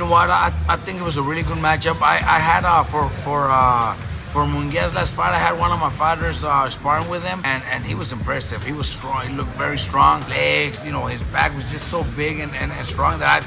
You know what? I think it was a really good matchup. I had for Munguia's last fight, I had one of my fighters sparring with him, and he was impressive. He was strong. He looked very strong. Legs, his back was just so big and strong that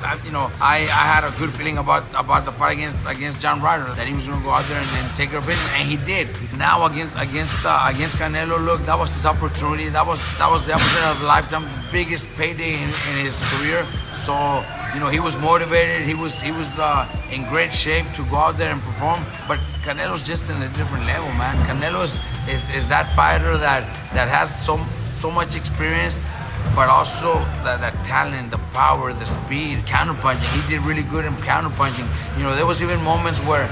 I had a good feeling about the fight against John Ryder, that he was going to go out there and take care of business, and he did. Now against Canelo, look, that was his opportunity. That was the opportunity of a lifetime, the biggest payday in his career. So he was motivated. He was in great shape to go out there and perform. But Canelo's just in a different level, man. Canelo is that fighter that has so much experience, but also that talent, the power, the speed, counterpunching. He did really good in counterpunching. There was even moments where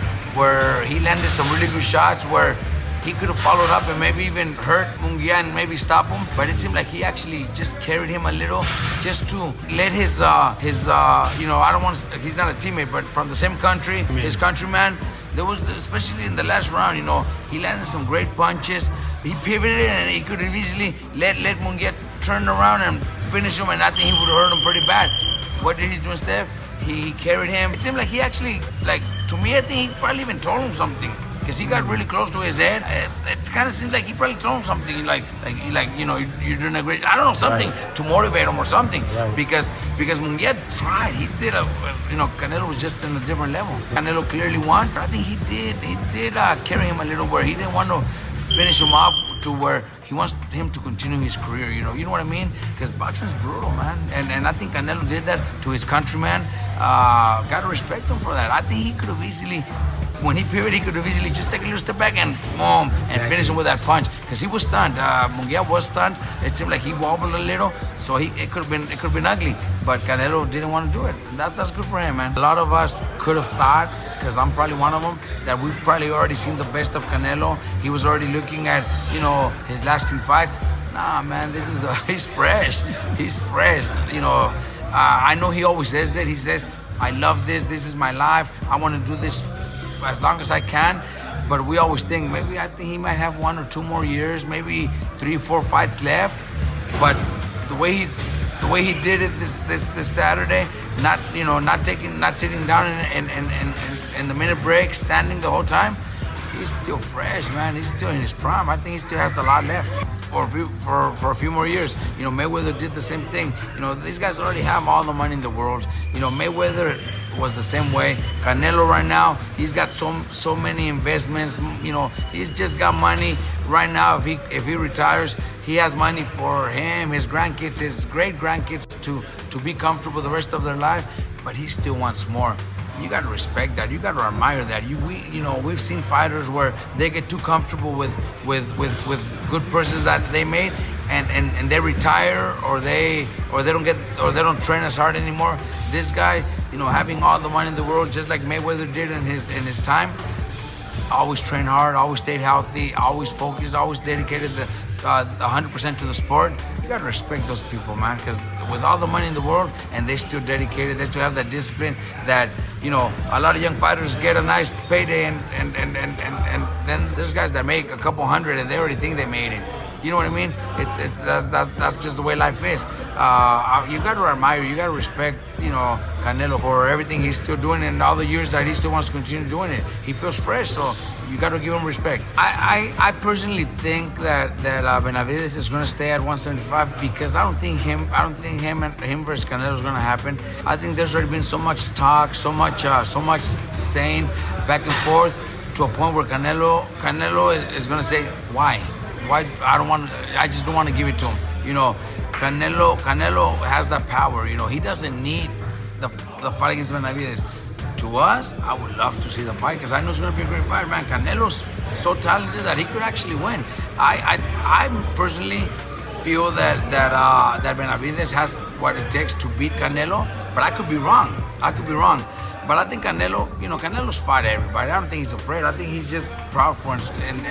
he landed some really good shots where he could have followed up and maybe even hurt Munguia and maybe stop him, but it seemed like he actually just carried him a little, just to let his I don't want to, he's not a teammate, but from the same country, his countryman. There was, especially in the last round, he landed some great punches. He pivoted and he could have easily let Munguia turn around and finish him, and I think he would have hurt him pretty bad. What did he do instead? He carried him. It seemed like he actually, to me, I think he probably even told him something, because he got really close to his head. It kind of seemed like he probably told him something, like you're doing a great, I don't know, something to motivate him or something. Right. Because Munguia tried. He did Canelo was just in a different level. Canelo clearly won, but I think he did carry him a little, where he didn't want to finish him off to where he wants him to continue his career. You know what I mean? Because boxing's brutal, man. And I think Canelo did that to his countryman. Gotta respect him for that. I think he could have easily, when he pivoted, he could have easily just take a little step back and boom, and finish him with that punch, because he was stunned. Munguia was stunned. It seemed like he wobbled a little, so it could have been ugly. But Canelo didn't want to do it. That's good for him, man. A lot of us could have thought, because I'm probably one of them, that we've probably already seen the best of Canelo. He was already looking at his last few fights. Nah, man, he's fresh. He's fresh. I know he always says it. He says, I love this. This is my life. I want to do this as long as I can. But we always think, I think he might have 1 or 2 more years, maybe 3 or 4 fights left. But the way he did it this Saturday, not sitting down in the minute break, standing the whole time, he's still fresh, man. He's still in his prime. I think he still has a lot left for a few more years. Mayweather did the same thing. These guys already have all the money in the world. Mayweather was the same way. Canelo right now, he's got so many investments. He's just got money right now. If he retires, he has money for him, his grandkids, his great grandkids to be comfortable the rest of their life. But he still wants more. You got to respect that. You got to admire that. We've seen fighters where they get too comfortable with good purses that they made, and they retire, or they don't train as hard anymore. This guy, having all the money in the world, just like Mayweather did in his time, always trained hard, always stayed healthy, always focused, always dedicated 100% to the sport. You gotta respect those people, man, because with all the money in the world, and they still dedicated, they still have that discipline that, a lot of young fighters get a nice payday, and then there's guys that make a couple hundred and they already think they made it. You know what I mean? That's just the way life is. You got to admire, you got to respect, Canelo for everything he's still doing, and all the years that he still wants to continue doing it. He feels fresh, so you got to give him respect. I personally think that Benavidez is going to stay at 175, because I don't think him versus Canelo is going to happen. I think there's already been so much talk, so much saying back and forth, to a point where Canelo is going to say, why? I just don't want to give it to him. Canelo has that power. He doesn't need the fight against Benavidez. To us, I would love to see the fight, because I know it's going to be a great fight, man. Canelo's so talented that he could actually win. I personally feel that Benavidez has what it takes to beat Canelo, but I could be wrong. But I think Canelo's fought everybody. I don't think he's afraid. I think he's just proud for him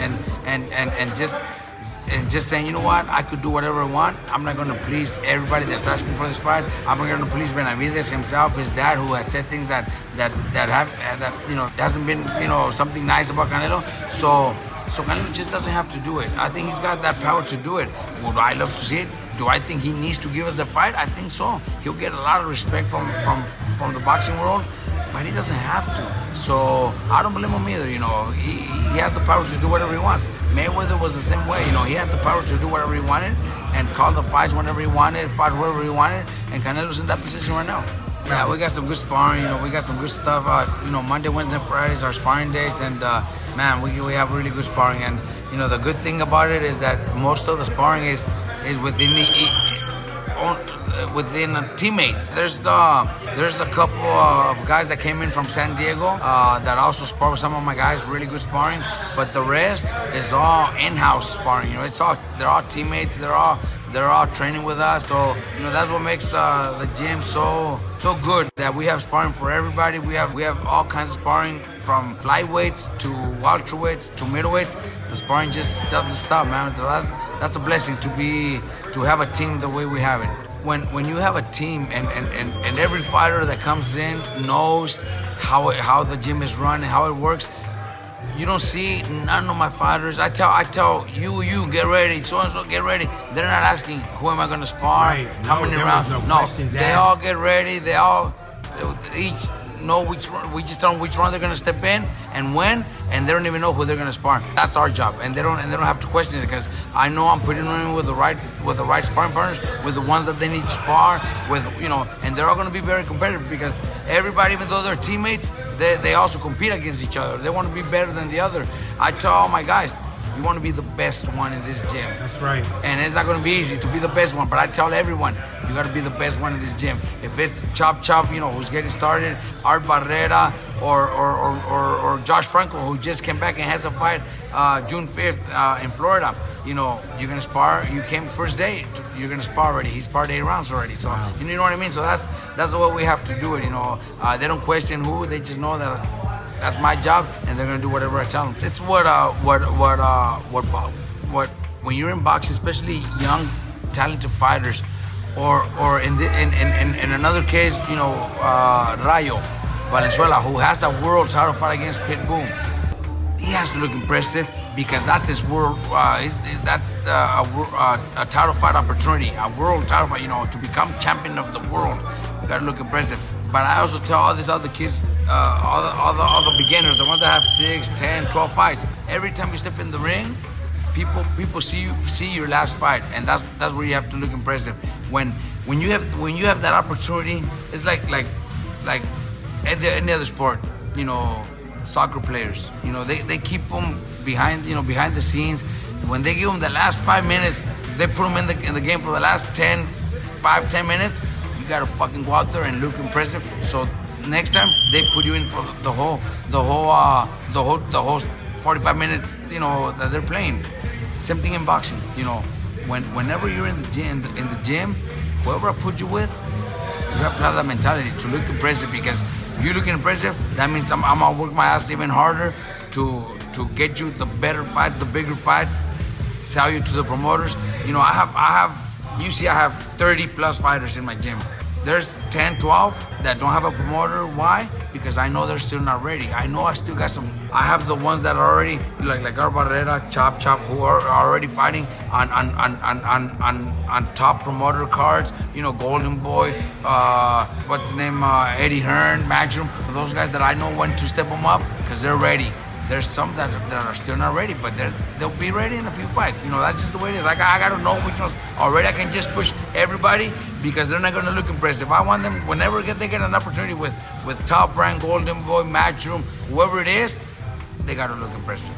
and just saying, you know what, I could do whatever I want. I'm not going to please everybody that's asking for this fight. I'm not going to please Benavidez himself, his dad, who had said things that hasn't been something nice about Canelo. So Canelo just doesn't have to do it. I think he's got that power to do it. Would I love to see it? Do I think he needs to give us a fight? I think so. He'll get a lot of respect from the boxing world. but he doesn't have to. So I don't blame him either. He has the power to do whatever he wants. Mayweather was the same way. He had the power to do whatever he wanted and call the fights whenever he wanted, fight whoever he wanted, and Canelo's in that position right now. Yeah, we got some good sparring. We got some good stuff. Monday, Wednesday, Fridays are sparring days, and man, we have really good sparring. And the good thing about it is that most of the sparring is within within teammates. There's a couple of guys that came in from San Diego that also spar with some of my guys, really good sparring. But the rest is all in-house sparring. They're all teammates. They're all training with us. So that's what makes the gym so good, that we have sparring for everybody. We have all kinds of sparring, from flyweights to welterweights to middleweights. The sparring just doesn't stop, man. So that's a blessing to have a team the way we have it. When you have a team and every fighter that comes in knows how the gym is run and how it works, you don't see none of my fighters. I tell you get ready, so and so get ready. They're not asking who am I going to spar, right. How many rounds. No, they all get ready. They each know we just tell them which round they're going to step in and when, and they don't even know who they're going to spar. That's our job, and they don't have to question it, because I know I'm putting them in with the right sparring partners, with the ones that they need to spar with, and they're all going to be very competitive, because everybody, even though they're teammates, they also compete against each other. They want to be better than the other. I tell all my guys, you want to be the best one in this gym. That's right. And it's not going to be easy to be the best one, but I tell everyone, you got to be the best one in this gym. If it's Chop, who's getting started, Art Barrera, or Josh Franco, who just came back and has a fight June 5th in Florida, you're going to spar. You came first day, you're going to spar already. He sparred 8 rounds already. So, wow. You know what I mean? So that's the way we have to do it. They don't question who, they just know that that's my job, and they're gonna do whatever I tell them. It's what when you're in boxing, especially young, talented fighters, or in another case, Rayo Valenzuela, who has a world title fight against Pitbull. He has to look impressive, because that's his world. That's a title fight opportunity, a world title fight. To become champion of the world, you gotta look impressive. But I also tell all these other kids, all the beginners, the ones that have 6, 10, 12 fights. Every time you step in the ring, people see your last fight, and that's where you have to look impressive. When you have that opportunity, it's like any other sport. Soccer players. They keep them behind the scenes. When they give them the last 5 minutes, they put them in the game for the last 10 minutes. You gotta fucking go out there and look impressive. So next time they put you in for the whole 45 minutes, that they're playing. Same thing in boxing. Whenever you're in the gym, whoever I put you with, you have to have that mentality to look impressive, because you looking impressive, that means I'm gonna work my ass even harder to get you the better fights, the bigger fights, sell you to the promoters. I have 30 plus fighters in my gym. There's 10, 12 that don't have a promoter. Why? Because I know they're still not ready. I know I still got some. I have the ones that are already, like Art Barrera, Chop, who are already fighting on top promoter cards. Golden Boy, what's his name, Eddie Hearn, Matchroom. Those guys that I know when to step them up, because they're ready. There's some that are still not ready, but they'll be ready in a few fights. That's just the way it is. I got to know which ones already. I can just push everybody, because they're not going to look impressive. I want them, whenever they get an opportunity with Top Rank, Golden Boy, Matchroom, whoever it is, they got to look impressive.